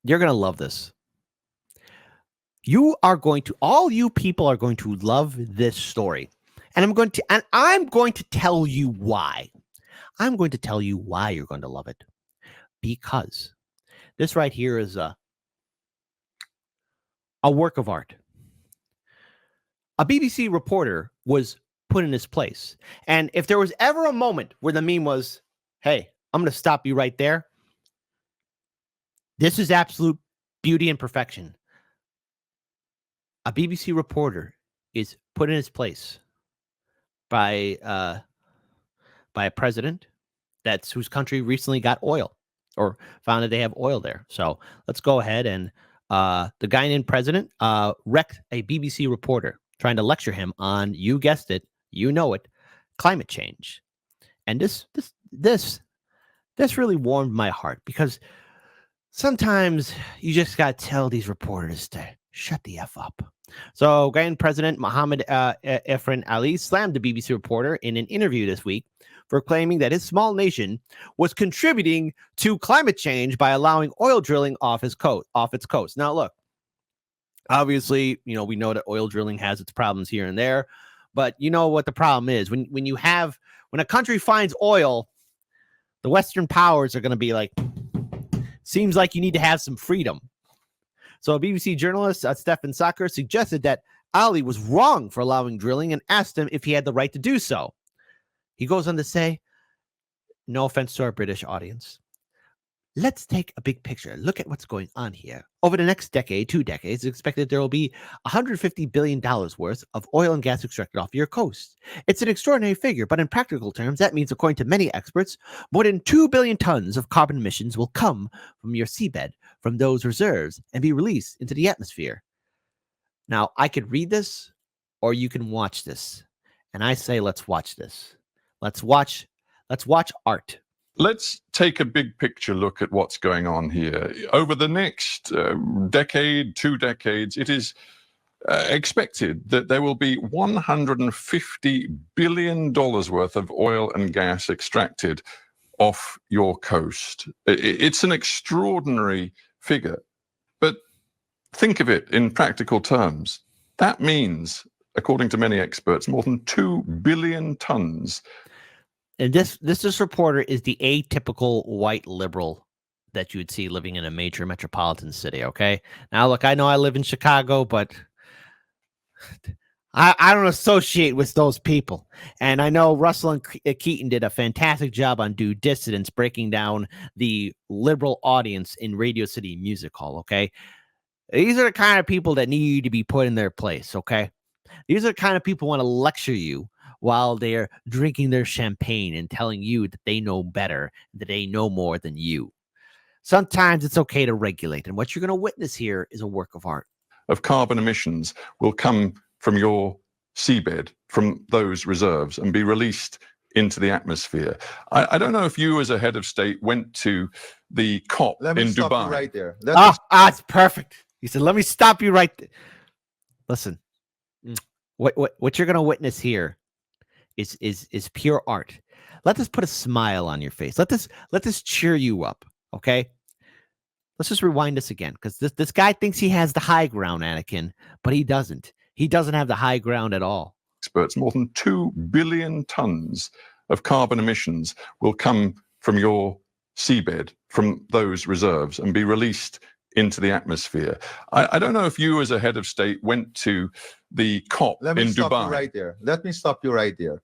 You're going to love this. All you people are going to love this story. And I'm going to tell you why. I'm going to tell you why you're going to love it. Because this right here is a work of art. A BBC reporter was put in his place. And if there was ever a moment where the meme was, hey, I'm going to stop you right there, this is absolute beauty and perfection. A BBC reporter is put in his place by a president whose country recently got oil or found that they have oil there. So let's go ahead and the Guyanese president wrecked a BBC reporter trying to lecture him on, you guessed it, you know it, climate change. And this really warmed my heart, because sometimes you just got to tell these reporters to shut the F up. So Guyanese President Mohammed Efren Ali slammed the BBC reporter in an interview this week for claiming that his small nation was contributing to climate change by allowing oil drilling off its coast. Now, look, obviously, we know that oil drilling has its problems here and there, but you know what the problem is when a country finds oil, the Western powers are going to be like, seems like you need to have some freedom. So BBC journalist Stefan Sacker suggested that Ali was wrong for allowing drilling and asked him if he had the right to do so. He goes on to say, no offense to our British audience, let's take a big picture. Look at what's going on here. Over the next decade, 2 decades, it's expected there will be $150 billion worth of oil and gas extracted off your coast. It's an extraordinary figure, but in practical terms, that means, according to many experts, more than 2 billion tons of carbon emissions will come from your seabed, from those reserves, and be released into the atmosphere. Now, I could read this, or you can watch this. And I say, let's watch this. Let's watch art. Let's take a big picture look at what's going on here. Over the next decade, 2 decades, it is expected that there will be $150 billion worth of oil and gas extracted off your coast. It's an extraordinary figure, but think of it in practical terms. That means, according to many experts, more than 2 billion tons. And this reporter is the atypical white liberal that you would see living in a major metropolitan city, okay? Now, look, I know I live in Chicago, but I don't associate with those people. And I know Russell and Keaton did a fantastic job on Due Dissidence, breaking down the liberal audience in Radio City Music Hall, okay? These are the kind of people that need to be put in their place, okay? These are the kind of people who want to lecture you while they're drinking their champagne and telling you that they know better, that they know more than you. Sometimes it's okay to regulate. And what you're going to witness here is a work of art. Of carbon emissions will come from your seabed, from those reserves, and be released into the atmosphere. I don't know if you, as a head of state, went to the COP in Dubai. Let me stop you right there. It's perfect. He said, let me stop you right there. Listen, what you're going to witness here is pure art. Let this put a smile on your face. Let this cheer you up, okay? Let's just rewind this again, because this guy thinks he has the high ground, Anakin, but he doesn't. He doesn't have the high ground at all. Experts, more than 2 billion tons of carbon emissions will come from your seabed, from those reserves, and be released into the atmosphere. I don't know if you, as a head of state, went to the COP in Dubai. Let me stop you right there.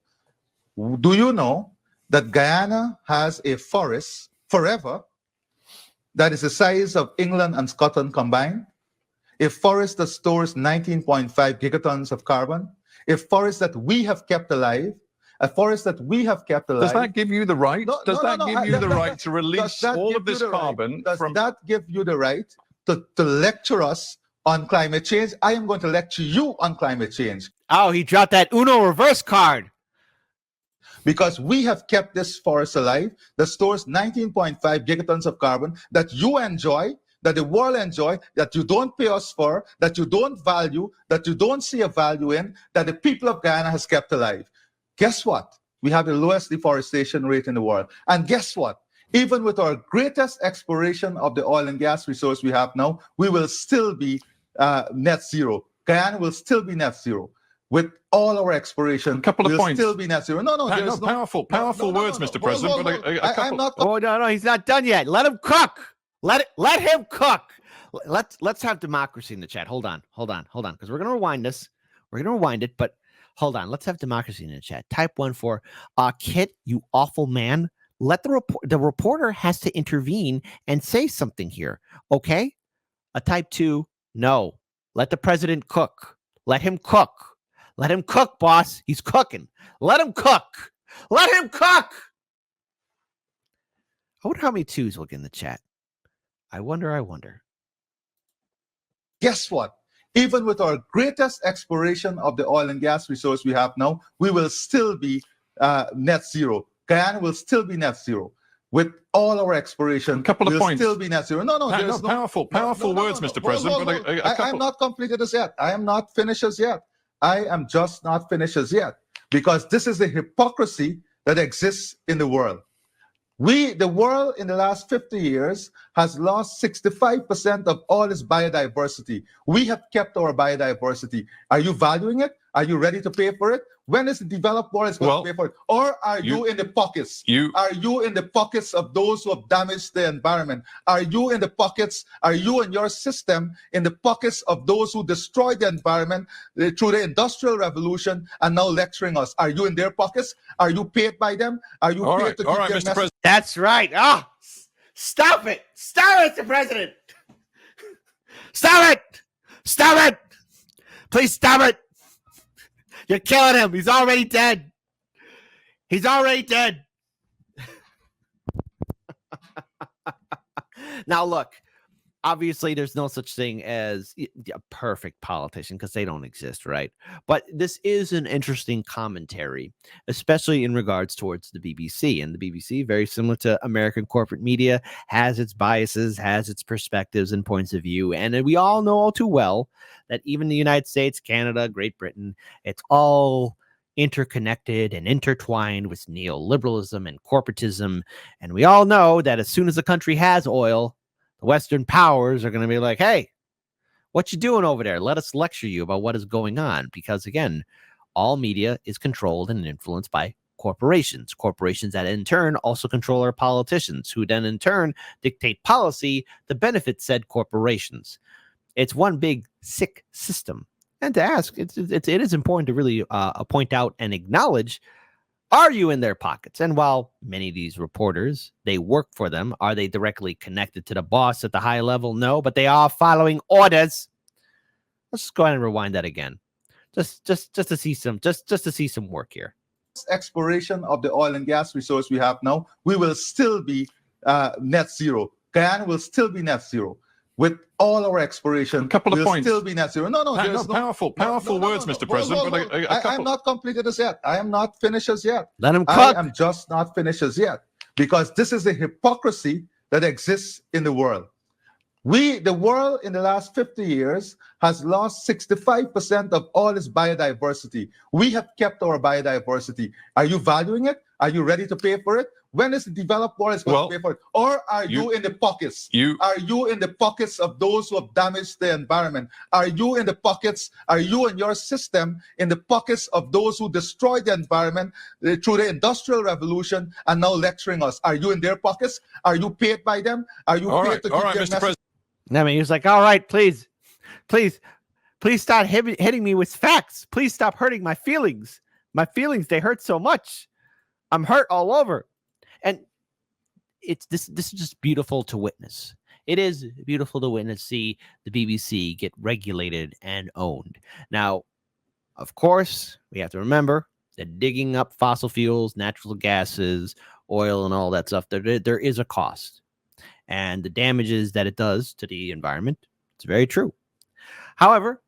Do you know that Guyana has a forest forever that is the size of England and Scotland combined? A forest that stores 19.5 gigatons of carbon, a forest that we have kept alive, Does that give you the right? Does that give you the right to release all of this carbon? Does that give you the right to lecture us on climate change? I am going to lecture you on climate change. Oh, he dropped that Uno reverse card. Because we have kept this forest alive that stores 19.5 gigatons of carbon that you enjoy, that the world enjoy, that you don't pay us for, that you don't value, that you don't see a value in, that the people of Guyana has kept alive. Guess what? We have the lowest deforestation rate in the world. And guess what? even with our greatest exploration of the oil and gas resource we have now, we will still be net zero. Guyana will still be net zero. With all our exploration, A couple of we'll points. still be net zero. Powerful words, Mr. President. But a couple. I'm not. Oh no, he's not done yet. Let him cook. Let him cook. Let's have democracy in the chat. Hold on, because we're gonna rewind this. We're gonna rewind it, but hold on. Let's have democracy in the chat. Type 1 for Kit, you awful man. Let the reporter has to intervene and say something here. Okay. Type 2, no. Let the president cook. Let him cook. Let him cook, boss. He's cooking. Let him cook. Let him cook. I wonder how many 2s will get in the chat. I wonder. Guess what? Even with our greatest exploration of the oil and gas resource we have now, we will still be net zero. Guyana will still be net zero. With all our exploration, a couple of we'll points. Still be net zero. Powerful words, Mr. President. But a couple. I am not completed as yet. I am not finished as yet. I am just not finished as yet, because this is the hypocrisy that exists in the world. The world in the last 50 years has lost 65% of all its biodiversity. We have kept our biodiversity. Are you valuing it? Are you ready to pay for it? When is the developed world going to pay for it? Or are you in the pockets? Are you in the pockets of those who have damaged the environment? Are you in the pockets? Are you and your system in the pockets of those who destroyed the environment through the Industrial Revolution and now lecturing us? Are you in their pockets? Are you paid by them? Are you paid to keep their Mr. President. That's right. Stop it. Stop it, Mr. President. Stop it. Stop it. Please stop it. You're killing him. He's already dead. He's already dead. Now, look, obviously, there's no such thing as a perfect politician because they don't exist, right? But this is an interesting commentary, especially in regards towards the BBC. And the BBC, very similar to American corporate media, has its biases, has its perspectives and points of view. And we all know all too well that even the United States, Canada, Great Britain, it's all interconnected and intertwined with neoliberalism and corporatism. And we all know that as soon as a country has oil, the Western powers are going to be like, hey, what you doing over there? Let us lecture you about what is going on. Because again, all media is controlled and influenced by corporations that in turn also control our politicians, who then in turn dictate policy to benefit said corporations. It's one big sick system. And to ask, it is important to really point out and acknowledge, are you in their pockets? And while many of these reporters, they work for them, are they directly connected to the boss at the high level? No, but they are following orders. Let's just go ahead and rewind that again. Just to see some work here. Exploration of the oil and gas resource we have now, we will still be net zero. Guyana will still be net zero. With all our exploration, a couple of points. Still be net zero. Powerful words, Mr. President. But a couple. I'm not completed as yet. I am not finished as yet. Let him cook. I am just not finished as yet, because this is the hypocrisy that exists in the world. The world in the last 50 years has lost 65% of all its biodiversity. We have kept our biodiversity. Are you valuing it? Are you ready to pay for it? When is the developed world going to pay for it? Or are you in the pockets? Are you in the pockets of those who have damaged the environment? Are you in the pockets? Are you and your system in the pockets of those who destroyed the environment through the Industrial Revolution and now lecturing us? Are you in their pockets? Are you paid by them? Are you paid to keep their Mr. President. I mean, he was like, all right, please stop hitting me with facts. Please stop hurting my feelings. My feelings, they hurt so much. I'm hurt all over. And this is just beautiful to witness. It is beautiful to witness, see the BBC get regulated and owned. Now, of course, we have to remember that digging up fossil fuels, natural gases, oil, and all that stuff, there is a cost. And the damages that it does to the environment, it's very true. However,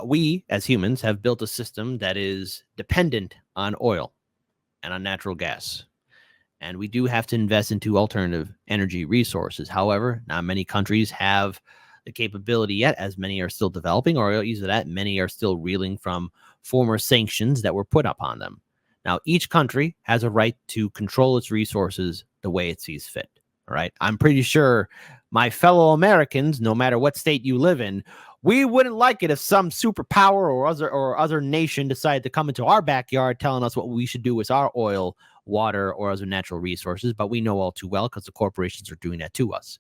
we as humans have built a system that is dependent on oil and on natural gas. And we do have to invest into alternative energy resources. However, not many countries have the capability yet, as many are still developing, or either that, many are still reeling from former sanctions that were put upon them. Now, each country has a right to control its resources the way it sees fit. All right. I'm pretty sure my fellow Americans, no matter what state you live in, we wouldn't like it if some superpower or other nation decided to come into our backyard telling us what we should do with our oil, water, or other natural resources. But we know all too well because the corporations are doing that to us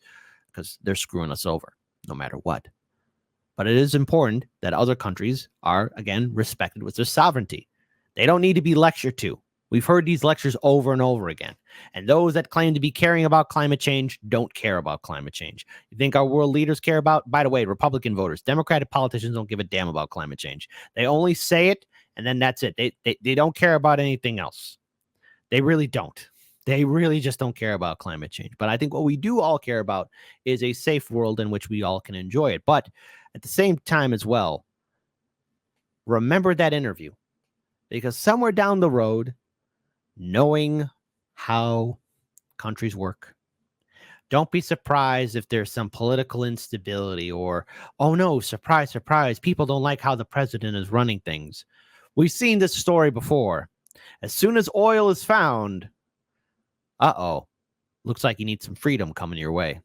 because they're screwing us over no matter what. But it is important that other countries are, again, respected with their sovereignty. They don't need to be lectured to. We've heard these lectures over and over again. And those that claim to be caring about climate change don't care about climate change. You think our world leaders care about? By the way, Republican voters, Democratic politicians don't give a damn about climate change. They only say it, and then that's it. They don't care about anything else. They really don't. They really just don't care about climate change. But I think what we do all care about is a safe world in which we all can enjoy it. But at the same time as well, remember that interview. Because somewhere down the road, knowing how countries work, don't be surprised if there's some political instability or, oh no, surprise, surprise, people don't like how the president is running things. We've seen this story before. As soon as oil is found, looks like you need some freedom coming your way.